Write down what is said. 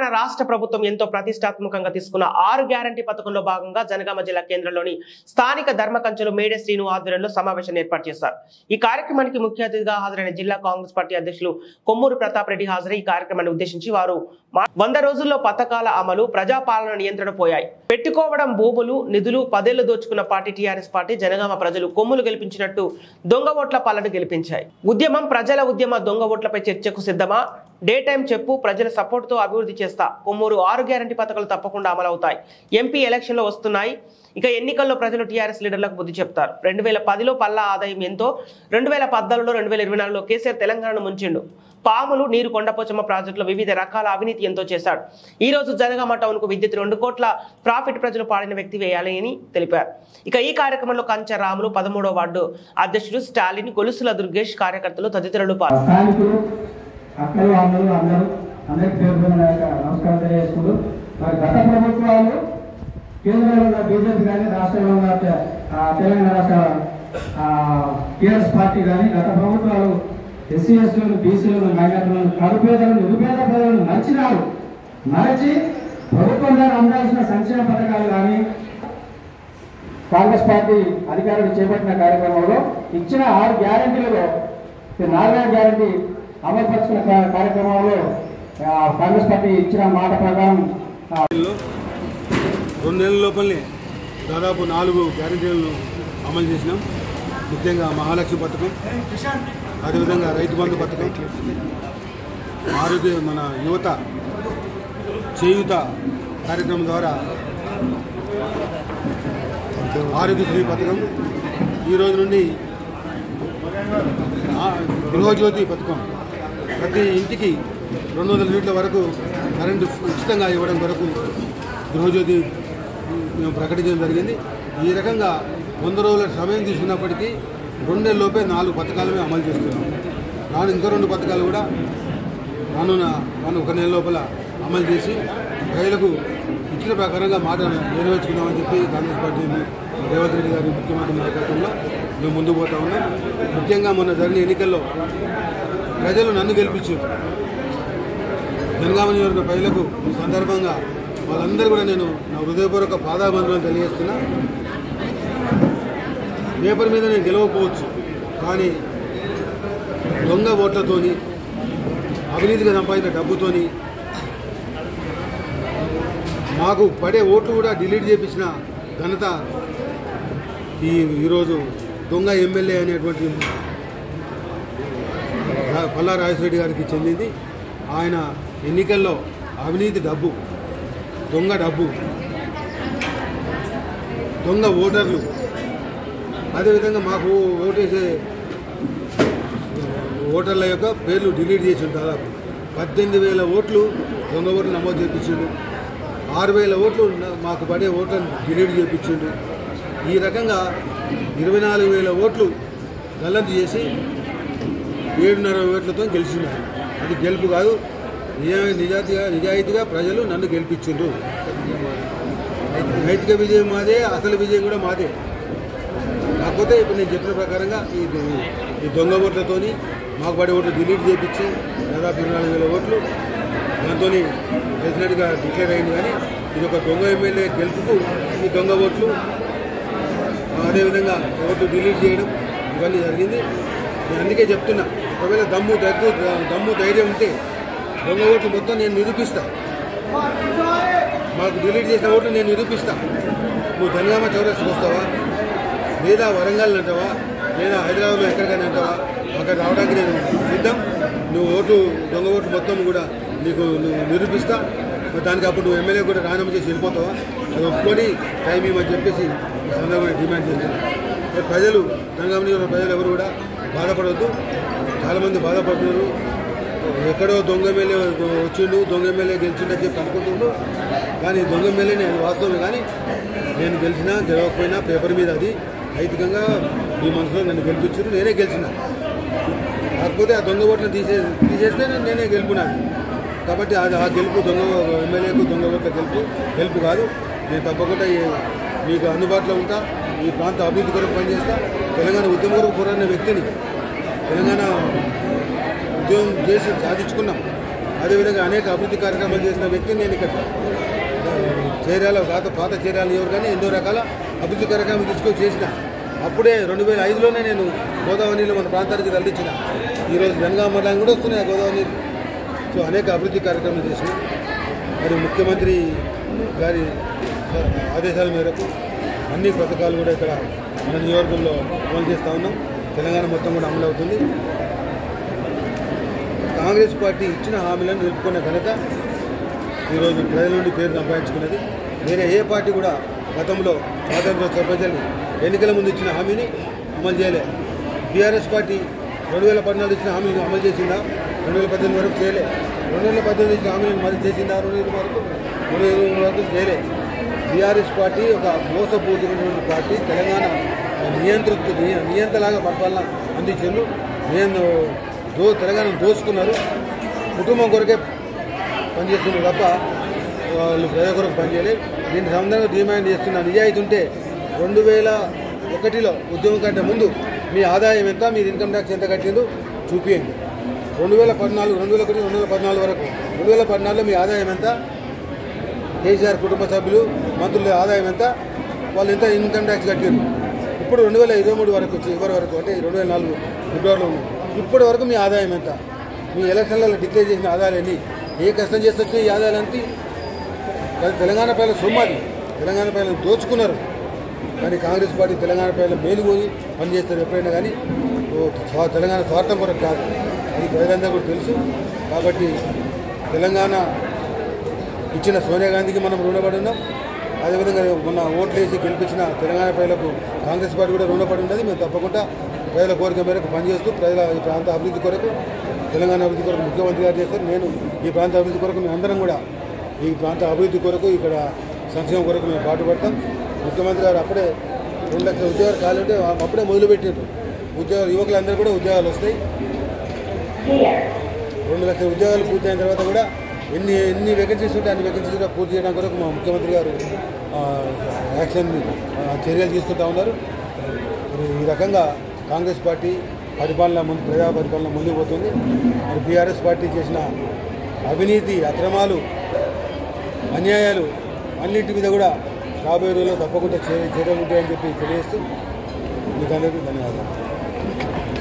తెలంగాణ రాష్ట్ర ప్రభుత్వం ఎంతో ప్రతిష్టాత్మకంగా తీసుకున్న 6 గ్యారంటీ పథకంలో భాగంగా జనగామ జిల్లా కేంద్రంలోని స్థానిక ధర్మకంచెలో మేడే శ్రీను ఆధ్వర్యంలో సమావేశాన్ని ఏర్పాటు చేశారు. ఈ కార్యక్రమానికి ముఖ్య అతిథిగా హాజరైన జిల్లా కాంగ్రెస్ పార్టీ అధ్యక్షులు కొమ్మూరు ప్రతాప్ రెడ్డి హాజరై ఈ కార్యక్రమాన్ని ఉద్దేశించి వారు 100 రోజుల్లో పథకాల అమలు, ప్రజాపాలన నియంత్రణ పోయాయి, పెట్టుకోవడం భూములు నిధులు 10 ఏళ్లు దోచుకున్న పార్టీ టీఆర్ఎస్ పార్టీ జనగామ ప్రజలు కొమ్ములు గెలిపించినట్టు దొంగ ఓట్ల పాలన గెలిపించాయి. ఉద్యమం ప్రజల ఉద్యమ దొంగ ఓట్లపై చర్చకు సిద్ధమా? డే టైం చెప్పు, ప్రజల సపోర్ట్ తో అభివృద్ధి చేస్తా. కొమ్మూరు 6 గ్యారంటీ పథకాలు తప్పకుండా అమలవుతాయి. ఎంపీ ఎలక్షన్లో వస్తున్నాయి. ఇక ఎన్నికల్లో ప్రజలు టీఆర్ఎస్ లీడర్లకు బుద్ధి చెప్తారు. 2010లో పల్లా ఆదాయం ఎంతో, 2014లో 2024లో కేసీఆర్ తెలంగాణను ముంచిండు. పాములు, నీరు, కొండపోచమ్మ ప్రాజెక్టులో వివిధ రకాల అవినీతి ఎంతో చేశాడు. ఈ రోజు జనగామ టౌన్ కు విద్యుత్ 2 కోట్ల ప్రాఫిట్ ప్రజలు పాడిన వ్యక్తి వేయాలని తెలిపారు. ఇక ఈ కార్యక్రమంలో కంచ రాములు, 13వ వార్డు అధ్యక్షుడు స్టాలిన్, గొలుసుల దుర్గేష్, కార్యకర్తలు తదితరులు పాల్గొన్నారు. గత ప్రభుత్వాలు కేంద్రంలో ఉన్న బీజేపీ కానీ రాష్ట్రంలో ఉన్న తెలంగాణ రాష్ట్ర టీఆర్ఎస్ పార్టీ కానీ గత ప్రభుత్వాలు ఎస్సీ ఎస్టీలను, బీసీలను, మైనార్టీలను, కడుపేదలను, నిరుపేద ప్రజలను నడిచి ప్రభుత్వం ద్వారా అందాల్సిన సంక్షేమ పథకాలు కానీ కాంగ్రెస్ పార్టీ అధికారులు చేపట్టిన కార్యక్రమంలో ఇచ్చిన 6 గ్యారంటీలలో 4వ గ్యారంటీ అమలుపరుచుకున్న కార్యక్రమంలో కాంగ్రెస్ పార్టీ ఇచ్చిన మాట ప్రకారం 2 నెలల లోపలనే దాదాపు 4 గ్యారెంటీలను అమలు చేసినాం. ముఖ్యంగా మహాలక్ష్మి పథకం, అదేవిధంగా రైతు బంధు పథకం, ఆరోగ్య మన యువత చేయూత కార్యక్రమం ద్వారా ఆరోగ్యశ్రీ పథకం, ఈరోజు నుండి గృహజ్యోతి పథకం, ప్రతి ఇంటికి 200 యూనిట్ల వరకు కరెంటు ఉచితంగా ఇవ్వడం వరకు గృహజ్యోతి మేము ప్రకటించడం జరిగింది. ఈ రకంగా 100 రోజుల సమయం తీసుకున్నప్పటికీ 2 నెలల్లోపే 4 పథకాలు మేము అమలు చేస్తున్నాం. ఇంకా 2 పథకాలు కూడా రానున్న 1 నెల లోపల అమలు చేసి ప్రజలకు ఇచ్చిన ప్రకారంగా మాట నెరవేర్చుకుందామని చెప్పి కాంగ్రెస్ పార్టీ రేవంత్ రెడ్డి గారి ముఖ్యమంత్రి నాయకత్వంలో మేము ముందుకు పోతా ఉన్నాం. ముఖ్యంగా మొన్న జరిగిన ఎన్నికల్లో ప్రజలు నన్ను గెలిపించారు. జనగామ నియోజకవర్గ ప్రజలకు ఈ సందర్భంగా వాళ్ళందరూ కూడా నేను నా హృదయపూర్వక పాదాబంధులను తెలియజేస్తున్నా. పేపర్ మీద నేను గెలవకపోవచ్చు, కానీ దొంగ ఓట్లతోని, అవినీతిగా సంపాదించిన డబ్బుతోని మాకు పడే ఓట్లు కూడా డిలీట్ చేయించిన ఘనత ఈరోజు దొంగ ఎమ్మెల్యే అనేటువంటి పల్లా రాజశేఖర గారికి చెందింది. ఆయన ఎన్నికల్లో అవినీతి డబ్బు, దొంగ డబ్బు, దొంగ ఓటర్లు, అదేవిధంగా మాకు ఓటేసే ఓటర్ల యొక్క పేర్లు డిలీట్ చేసి దాదాపు 18,000 ఓట్లు దొంగ ఓట్లు నమోదు చేయించిండు. 6,000 ఓట్లు మాకు పడే ఓట్లను డిలీట్ చేయించిండు. ఈ రకంగా 24,000 ఓట్లు గల్లంతు చేసి 7.5 ఓట్లతో గెలిచినారు. అది గెలుపు కాదు, నిజాయితీగా ప్రజలు నన్ను గెలిపించిండ్రు. నైతిక విజయం మాదే, అసలు విజయం కూడా మాదే. కాకపోతే ఇప్పుడు నేను చెప్పిన ప్రకారంగా ఈ దొంగ ఓట్లతోని మాకు పడే ఓట్లు డిలీట్ చేయించి దాదాపు 24,000 ఓట్లు దాంతో గెలిచినట్టుగా డిక్లేర్ అయింది. కానీ ఇది ఒక దొంగ ఎమ్మెల్యే గెలుపుకు ఈ దొంగ ఓట్లు, అదేవిధంగా ఓట్లు డిలీట్ చేయడం ఇవన్నీ జరిగింది. నేను అందుకే చెప్తున్నా, ఒకవేళ దమ్ము ధైర్యం ఉంటే దొంగ ఓట్లు మొత్తం నేను నిరూపిస్తా. మాకు డిలీట్ చేసిన ఓట్లు నేను నిరూపిస్తా. నువ్వు జనగామ చౌరస్కి వస్తావా, లేదా వరంగల్ అంటావా, లేదా హైదరాబాద్లో ఎక్కడికైనా అంటావా, అక్కడ రావడానికి నేను సిద్ధం. నువ్వు దొంగ ఓట్లు మొత్తం కూడా నీకు నిరూపిస్తా. దానికి అప్పుడు నువ్వు ఎమ్మెల్యే కూడా రాజీనామా చేసి వెళ్ళిపోతావా, అది ఒప్పుకొని టైం ఇవ్వమని చెప్పేసి ఈ సందర్భంగా డిమాండ్ చేస్తున్నారు. ప్రజలు జనగామ ప్రజలు ఎవరు కూడా బాధపడవద్దు. చాలామంది బాధపడుతున్నారు. ఎక్కడో దొంగ ఎమ్మెల్యే వచ్చిండు, దొంగ ఎమ్మెల్యే గెలిచిండని చెప్పి అనుకుంటుండ్రు. కానీ దొంగ ఎమ్మెల్యే నేను వాస్తవమే. కానీ నేను గెలిచినా గెలవకపోయినా పేపర్ మీద అది నైతికంగా ఈ మనసులో నన్ను గెలిపించారు, నేనే గెలిచిన. కాకపోతే ఆ దొంగ ఓట్లను తీసేస్తే నేనే గెలుపున్నాను. కాబట్టి అది ఆ గెలుపు దొంగ ఎమ్మెల్యేకు దొంగ ఓట్ల గెలుపు కాదు. నేను తప్పకుండా మీకు అందుబాటులో ఉంటా. ఈ ప్రాంత అభివృద్ధి కొరకు పనిచేస్తా. తెలంగాణ ఉద్యమ కొరకు పోరాడిన వ్యక్తిని, తెలంగాణ ఉద్యమం చేసి సాధించుకున్నాం. అదేవిధంగా అనేక అభివృద్ధి కార్యక్రమాలు చేసిన వ్యక్తిని నేను ఇక్కడ చేరాల పాత చేరాలు ఎవరు కానీ ఎన్నో రకాల అభివృద్ధి కార్యక్రమాలు తీసుకొని చేసిన. అప్పుడే 2005లోనే నేను గోదావరి నీళ్ళు మన ప్రాంతానికి తరలించిన. ఈరోజు జనగామ మండలం కూడా వస్తున్నాయి గోదావరి నీళ్ళు. సో అనేక అభివృద్ధి కార్యక్రమాలు చేసినాం. మరి ముఖ్యమంత్రి గారి ఆదేశాల మేరకు అన్ని పథకాలు కూడా ఇక్కడ మన నియోజకవర్గంలో అమలు చేస్తూ ఉన్నాం. తెలంగాణ మొత్తం కూడా అమలు అవుతుంది. కాంగ్రెస్ పార్టీ ఇచ్చిన హామీలను నిలుపుకున్న ఘనత ఈరోజు ప్రజల నుండి పేరు సంపాదించుకున్నది. వేరే ఏ పార్టీ కూడా గతంలో స్వాతంత్ర సర్పంచులు ఎన్నికల ముందు ఇచ్చిన హామీని అమలు చేయలే. బీఆర్ఎస్ పార్టీ 2014 ఇచ్చిన హామీని అమలు చేసిందా? 2018 వరకు చేయలే. 2018 ఇచ్చిన హామీలను మరి చేసిందా? 2020 వరకు చేయలే. బీఆర్ఎస్ పార్టీ ఒక మోసపూరితమైనటువంటి పార్టీ. తెలంగాణ నియంతలాగా పరిపాలన అందించారు. తెలంగాణ దోచుకున్నారు. కుటుంబం కొరకే పనిచేస్తున్నారు తప్ప వాళ్ళు ప్రజల కొరకు పనిచేయలేదు. దీన్ని సంబంధంగా డిమాండ్ చేస్తున్న నిజాయితీ ఉంటే 2001లో ఉద్యమం కంటే ముందు మీ ఆదాయం ఎంత, మీరు ఇన్కమ్ ట్యాక్స్ ఎంత కట్టిందో చూపించండి. 2014 వరకు 2014లో మీ ఆదాయం ఎంత, కేసీఆర్ కుటుంబ సభ్యులు మంత్రుల ఆదాయం ఎంత, వాళ్ళు ఎంత ఇన్కమ్ ట్యాక్స్ కట్టారు. ఇప్పుడు 2023 వరకు వచ్చి చివరి వరకు అంటే 2004 ఫిబ్రవరిలో ఉంది. ఇప్పటి వరకు మీ ఆదాయం ఎంత, మీ ఎలక్షన్లలో డిక్లేర్ చేసిన ఆదాయాలు ఎన్ని, ఏ కష్టం చేసి వచ్చిన ఈ ఆదాయాలంతా తెలంగాణ ప్రజల సొమ్మాది. తెలంగాణ ప్రజలను దోచుకున్నారు. కానీ కాంగ్రెస్ పార్టీ తెలంగాణ ప్రజల మేలు కోరి పనిచేస్తారు ఎప్పుడైనా. కానీ తెలంగాణ స్వార్థం కొరకు కాదు, అది ప్రజలందరూ కూడా తెలుసు. కాబట్టి తెలంగాణ ఇచ్చిన సోనియా గాంధీకి మనం రుణపడి ఉన్నాం. అదేవిధంగా మొన్న ఓట్లు వేసి గెలిపించిన తెలంగాణ ప్రజలకు కాంగ్రెస్ పార్టీ కూడా రుణపడి ఉన్నది. మేము తప్పకుండా ప్రజల కోరిక మేరకు పనిచేస్తూ ప్రజల ఈ ప్రాంత అభివృద్ధి కొరకు, తెలంగాణ అభివృద్ధి కొరకు ముఖ్యమంత్రి గారు చేస్తారు. నేను ఈ ప్రాంత అభివృద్ధి కొరకు మేము అందరం కూడా ఈ ప్రాంత అభివృద్ధి కొరకు, ఇక్కడ సంక్షేమం కొరకు మేము పాటుపడతాం. ముఖ్యమంత్రి గారు అప్పుడే 2 లక్షల ఉద్యోగాలు కావాలంటే అప్పుడే మొదలుపెట్టారు. యువకులందరూ కూడా ఉద్యోగాలు వస్తాయి. 2 లక్షల ఉద్యోగాలు పూర్తయిన తర్వాత కూడా ఎన్ని వేకెన్సీస్ ఉంటే అన్ని వేకెన్సీస్ కూడా పూర్తి చేయడం కొరకు మా ముఖ్యమంత్రి గారు చర్యలు తీసుకుంటూ ఉన్నారు. ఈ రకంగా కాంగ్రెస్ పార్టీ ప్రజా పరిపాలన ముందుకు పోతుంది. మరి బీఆర్ఎస్ పార్టీ చేసిన అవినీతి, అక్రమాలు, అన్యాయాలు అన్నింటి మీద కూడా రాబోయే రోజుల్లో తప్పకుండా చర్యలు ఉంటాయని చెప్పి తెలియజేస్తూ మీకు అందరికీ ధన్యవాదాలు.